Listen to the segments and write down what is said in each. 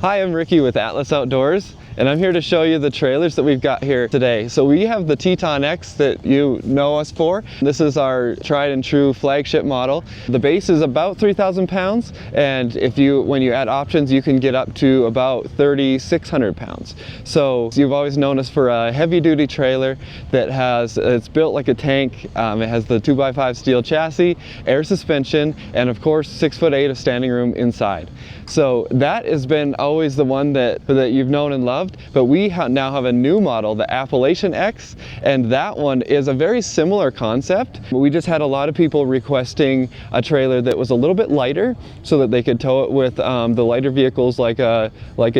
Hi, I'm Ricky with Atlas Outdoors, and I'm here to show you the trailers that we've got here today. So we have the Teton X that you know us for. This is our tried and true flagship model. The base is about 3,000 pounds, and when you add options, you can get up to about 3,600 pounds. So you've always known us for a heavy-duty trailer that it's built like a tank. It has the 2x5 steel chassis, air suspension, and of course 6'8" of standing room inside. So that has been always the one that you've known and loved, but we now have a new model, the Appalachian X, and that one is a very similar concept. We just had a lot of people requesting a trailer that was a little bit lighter so that they could tow it with the lighter vehicles like a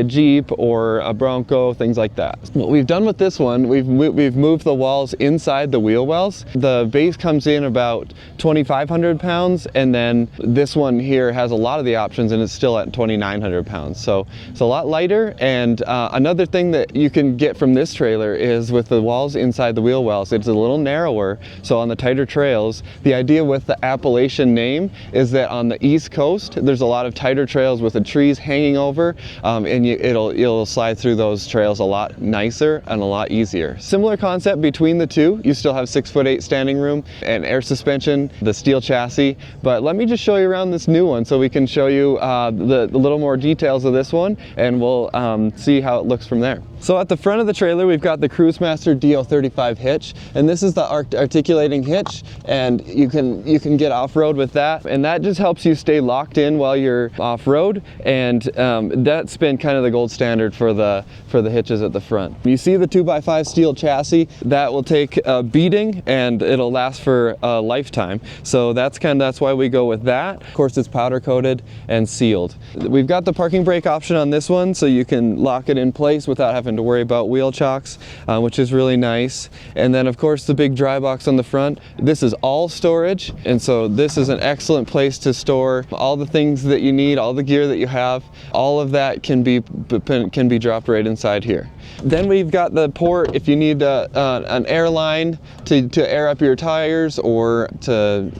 Jeep or a Bronco, things like that. What we've done with this one, we've moved the walls inside the wheel wells. The base comes in about 2,500 pounds, and then this one here has a lot of the options and it's still at 2,900 pounds. So it's a lot lighter, and another thing that you can get from this trailer is with the walls inside the wheel wells, it's a little narrower, so on the tighter trails. The idea with the Appalachian name is that on the East Coast, there's a lot of tighter trails with the trees hanging over, and you'll slide through those trails a lot nicer and a lot easier. Similar concept between the two. You still have 6'8" standing room and air suspension, the steel chassis, but let me just show you around this new one so we can show you the little more details of this one, and we'll see how it looks from there. So at the front of the trailer, we've got the Cruisemaster DO35 hitch, and this is the articulating hitch, and you can get off-road with that, and that just helps you stay locked in while you're off-road, and that's been kind of the gold standard for the hitches at the front. You see the 2x5 steel chassis, that will take a beating and it'll last for a lifetime. So that's why we go with that. Of course, it's powder coated and sealed. We've got the parking brake option on this one, so you can lock it in place without having to worry about wheel chocks, which is really nice. And then of course the big dry box on the front. This is all storage, and so this is an excellent place to store all the things that you need, all the gear that you have. All of that can be dropped right inside here. Then we've got the port if you need an air line to air up your tires or to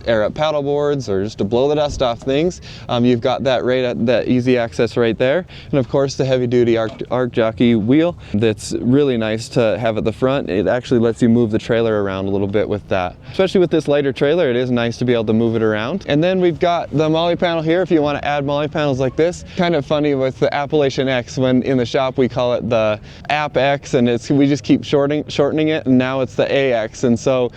air up paddle boards or just to blow the dust off things. You've got that right at that easy access right there. And of course the heavy duty arc jockey wheel that's really nice to have at the front. It actually lets you move the trailer around a little bit with that. Especially with this lighter trailer, it is nice to be able to move it around. And then we've got the MOLLE panel here if you want to add MOLLE panels like this. Kind of funny with the Appalachian X, when in the shop we call it the App X, and we just keep shortening it, and now it's the AX. And so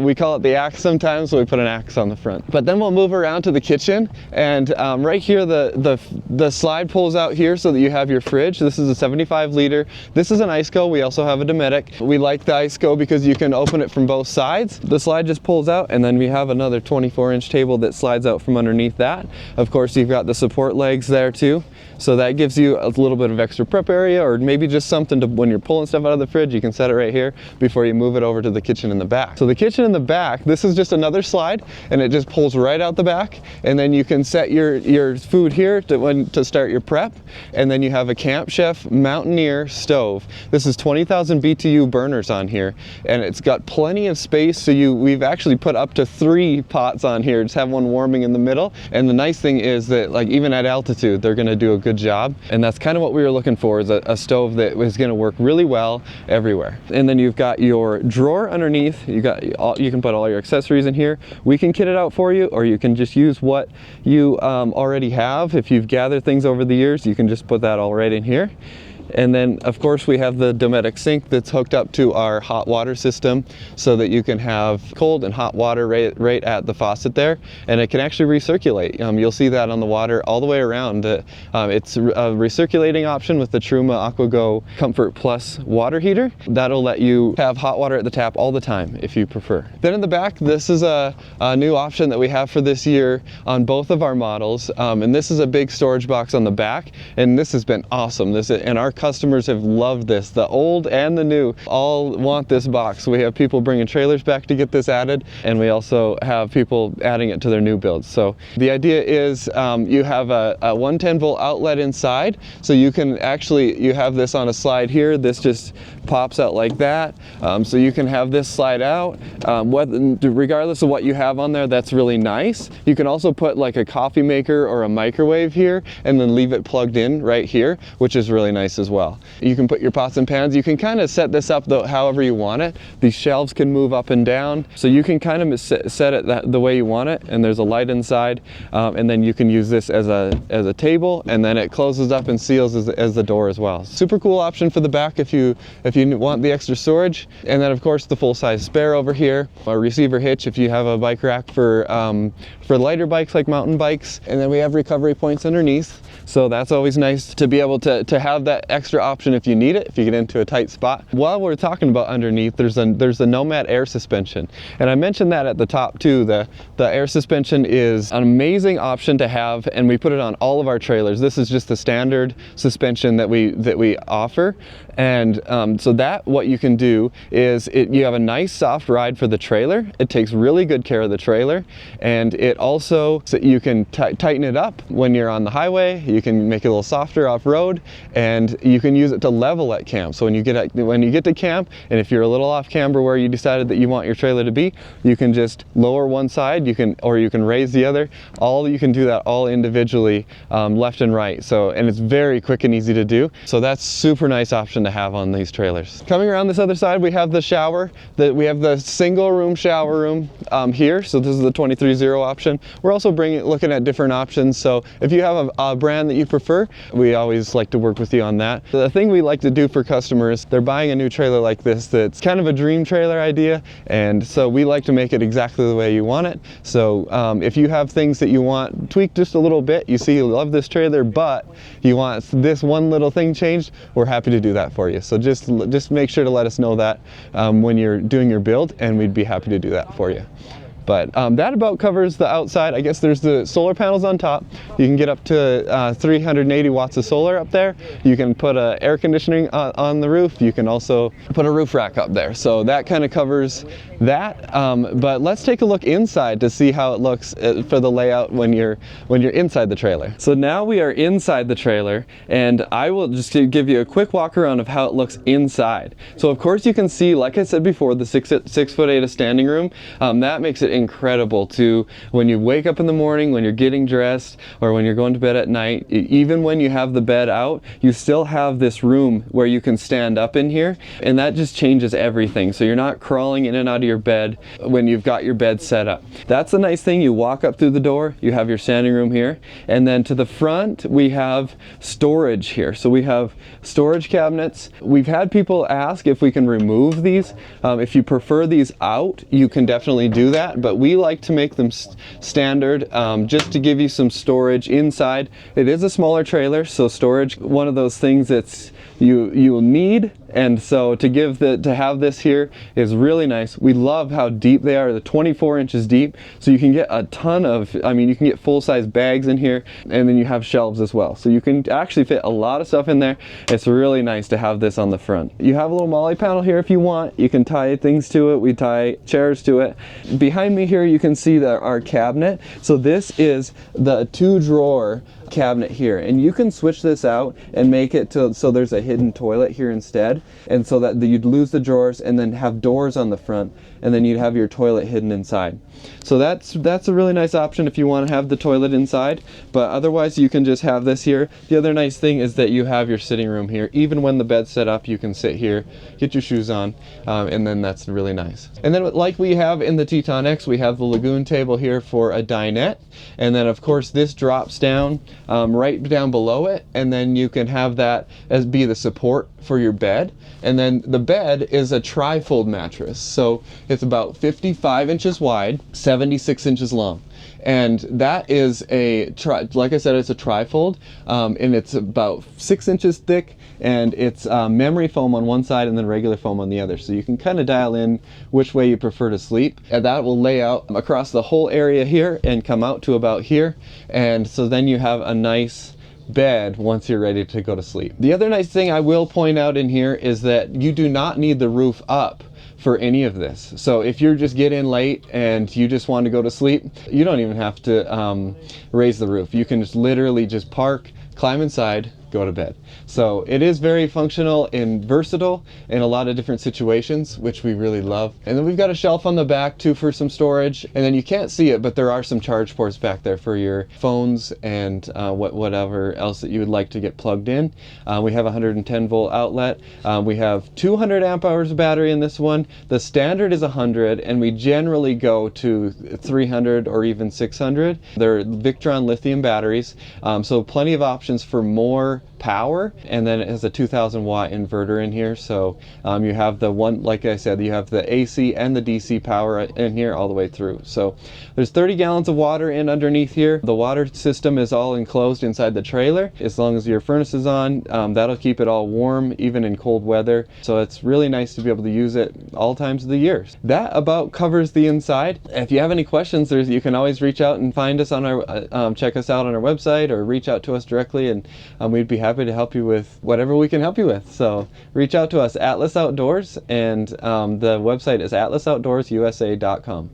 we call it the Axe sometimes, so we put an axe on the front. But then we'll move around to the kitchen, and right here the slide pulls out here so that you have your fridge. This is a 75 liter. This is an IceCo. We also have a Dometic. We like the IceCo because you can open it from both sides. The slide just pulls out, and then we have another 24-inch table that slides out from underneath that. Of course, you've got the support legs there too, so that gives you a little bit of extra prep area, or maybe just something to, when you're pulling stuff out of the fridge, you can set it right here before you move it over to the kitchen in the back. So the kitchen in the back, this is just another slide, and it just pulls right out the back, and then you can set your food here to start your prep. And then you have a Camp Chef Mountaineer stove. This is 20,000 BTU burners on here, and it's got plenty of space, so we've actually put up to 3 pots on here. Just have one warming in the middle, and the nice thing is that like even at altitude they're going to do a good job, and that's kind of what we were looking for, is a stove that was going to work really well everywhere. And then you've got your drawer underneath. You can put all your accessories in here. We can kit it out for you, or you can just use what you already have. If you've gathered things over the years, you can just put that all right in here. And then of course we have the Dometic sink that's hooked up to our hot water system, so that you can have cold and hot water right at the faucet there, and it can actually recirculate. You'll see that on the water all the way around. It's a recirculating option with the Truma AquaGo Comfort Plus water heater. That'll let you have hot water at the tap all the time if you prefer. Then in the back, this is a new option that we have for this year on both of our models, and this is a big storage box on the back, and this has been awesome. In our our customers have loved this. The old and the new all want this box. We have people bringing trailers back to get this added, and we also have people adding it to their new builds. So the idea is you have a 110-volt outlet inside, so you can actually, you have this on a slide here. This just pops out like that, so you can have this slide out. Regardless of what you have on there, that's really nice. You can also put like a coffee maker or a microwave here and then leave it plugged in right here, which is really nice as well. You can put your pots and pans. You can kind of set this up however you want it. These shelves can move up and down, so you can kind of set it the way you want it, and there's a light inside, and then you can use this as a table, and then it closes up and seals as the door as well. Super cool option for the back if you want the extra storage. And then of course the full-size spare over here, a receiver hitch if you have a bike rack for lighter bikes like mountain bikes, and then we have recovery points underneath, so that's always nice to be able to have that extra option if you need it, if you get into a tight spot. While we're talking about underneath, there's the Nomad air suspension, and I mentioned that at the top too. The air suspension is an amazing option to have, and we put it on all of our trailers. This is just the standard suspension that we offer, and so that what you can do is you have a nice soft ride for the trailer. It takes really good care of the trailer, and it also, so you can tighten it up when you're on the highway. You can make it a little softer off-road, and you can use it to level at camp. So when you get to camp, and if you're a little off camber where you decided that you want your trailer to be, you can just lower one side, or you can raise the other. You can do that all individually, left and right. So, and it's very quick and easy to do. So that's super nice option to have on these trailers. Coming around this other side, we have the shower. We have the single room shower room here. So this is the 23.0 option. We're also looking at different options. So if you have a brand that you prefer, we always like to work with you on that. The thing we like to do for customers, they're buying a new trailer like this that's kind of a dream trailer idea, and so we like to make it exactly the way you want it. So if you have things that you want tweaked just a little bit, you see you love this trailer but you want this one little thing changed, we're happy to do that for you. So just make sure to let us know that when you're doing your build, and we'd be happy to do that for you. But that about covers the outside. I guess there's the solar panels on top. You can get up to 380 watts of solar up there. You can put air conditioning on the roof. You can also put a roof rack up there. So that kind of covers that. But let's take a look inside to see how it looks for the layout when you're inside the trailer. So now we are inside the trailer, and I will just give you a quick walk around of how it looks inside. So of course you can see, like I said before, the 6'8" standing room. That makes it incredible to when you wake up in the morning, when you're getting dressed, or when you're going to bed at night. Even when you have the bed out, you still have this room where you can stand up in here, and that just changes everything. So you're not crawling in and out of your bed when you've got your bed set up. That's the nice thing. You walk up through the door, you have your standing room here, and then to the front we have storage here. So we have storage cabinets. We've had people ask if we can remove these. If you prefer these out, you can definitely do that, but we like to make them standard, just to give you some storage inside. It is a smaller trailer, so storage, one of those things that's you will need, and so to have this here is really nice. We love how deep they are. They're 24 inches deep, so you can get a ton of, you can get full-size bags in here, and then you have shelves as well, so you can actually fit a lot of stuff in there. It's really nice to have this on the front. You have a little MOLLE panel here if you want. You can tie things to it. We tie chairs to it. Behind me here you can see our cabinet. So this is the 2-drawer cabinet here, and you can switch this out and make it so there's a hidden toilet here instead, and so that you'd lose the drawers and then have doors on the front, and then you'd have your toilet hidden inside. So that's a really nice option if you want to have the toilet inside, but otherwise you can just have this here. The other nice thing is that you have your sitting room here. Even when the bed's set up, you can sit here, get your shoes on, and then that's really nice. And then like we have in the Teton X, we have the Lagoon table here for a dinette, and then of course this drops down right down below it, and then you can have that as be the support for your bed. And then the bed is a tri-fold mattress, so it's about 55 inches wide, 76 inches long. And that is like I said, it's a tri-fold, and it's about 6 inches thick, and it's memory foam on one side and then regular foam on the other. So you can kind of dial in which way you prefer to sleep, and that will lay out across the whole area here and come out to about here. And so then you have a nice bed once you're ready to go to sleep. The other nice thing I will point out in here is that you do not need the roof up for any of this. So if you just get in late and you just want to go to sleep, you don't even have to raise the roof. You can just literally just park, climb inside, go to bed. So it is very functional and versatile in a lot of different situations, which we really love. And then we've got a shelf on the back too for some storage. And then you can't see it, but there are some charge ports back there for your phones and whatever else that you would like to get plugged in. We have a 110 volt outlet. We have 200 amp hours of battery in this one. The standard is 100, and we generally go to 300 or even 600. They're Victron lithium batteries, so plenty of options for more power. And then it has a 2000 watt inverter in here, so you have the one, like I said, you have the AC and the DC power in here all the way through. So there's 30 gallons of water in underneath here. The water system is all enclosed inside the trailer. As long as your furnace is on, that'll keep it all warm even in cold weather. So it's really nice to be able to use it all times of the year. That about covers the inside. If you have any questions, you can always reach out and find us on our check us out on our website, or reach out to us directly, and we'd be happy to help you with whatever we can help you with. So reach out to us, Atlas Outdoors, and the website is atlasoutdoorsusa.com.